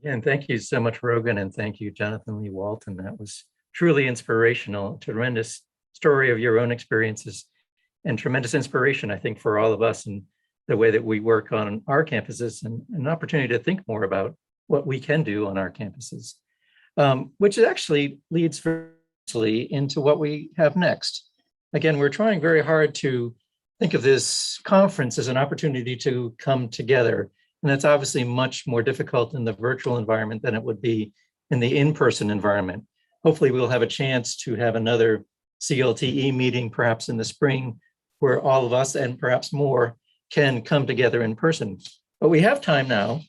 And thank you so much, Rogan, and thank you, Jonathan Lee Walton. That was truly inspirational, tremendous story of your own experiences and tremendous inspiration, I think, for all of us and the way that we work on our campuses and an opportunity to think more about what we can do on our campuses, which actually leads virtually into what we have next. Again, we're trying very hard to think of this conference as an opportunity to come together. And that's obviously much more difficult in the virtual environment than it would be in the in-person environment. Hopefully we'll have a chance to have another CLTE meeting, perhaps in the spring, where all of us and perhaps more can come together in person. But we have time now,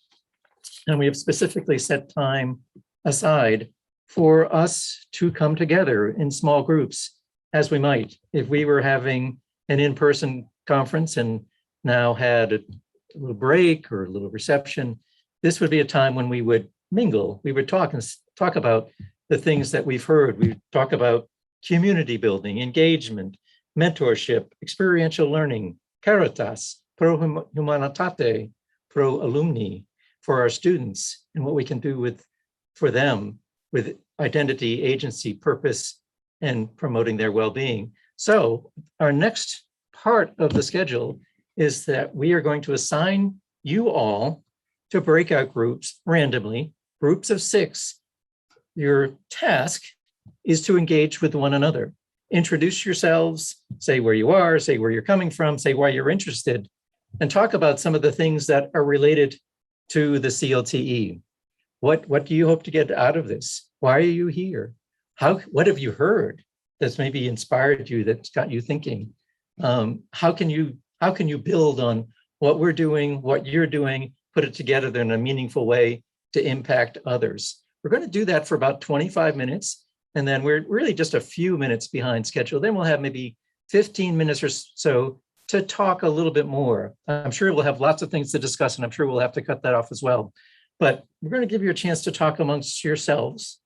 and we have specifically set time aside for us to come together in small groups as we might. If we were having an in-person conference and now had a little break or a little reception, this would be a time when we would mingle. We would talk about the things that we've heard. We talk about community building, engagement, mentorship, experiential learning, caritas, pro humanitate, pro alumni, for our students, and what we can do for them with identity, agency, purpose, and promoting their well-being. So our next part of the schedule is that we are going to assign you all to breakout groups randomly, groups of 6. Your task is to engage with one another. Introduce yourselves, say where you are, say where you're coming from, say why you're interested, and talk about some of the things that are related to the CLTE. What do you hope to get out of this? Why are you here? What have you heard that's maybe inspired you, that's got you thinking? How can you build on what we're doing, what you're doing, put it together in a meaningful way to impact others? We're going to do that for about 25 minutes, and then we're really just a few minutes behind schedule. Then we'll have maybe 15 minutes or so to talk a little bit more. I'm sure we'll have lots of things to discuss, and I'm sure we'll have to cut that off as well. But we're going to give you a chance to talk amongst yourselves,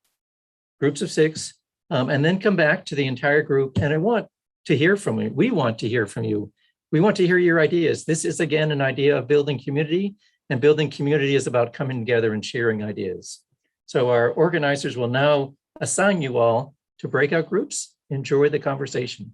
groups of 6, and then come back to the entire group. And I want to hear from you. We want to hear from you. We want to hear your ideas. This is, again, an idea of building community, and building community is about coming together and sharing ideas. So our organizers will now assign you all to breakout groups. Enjoy the conversation.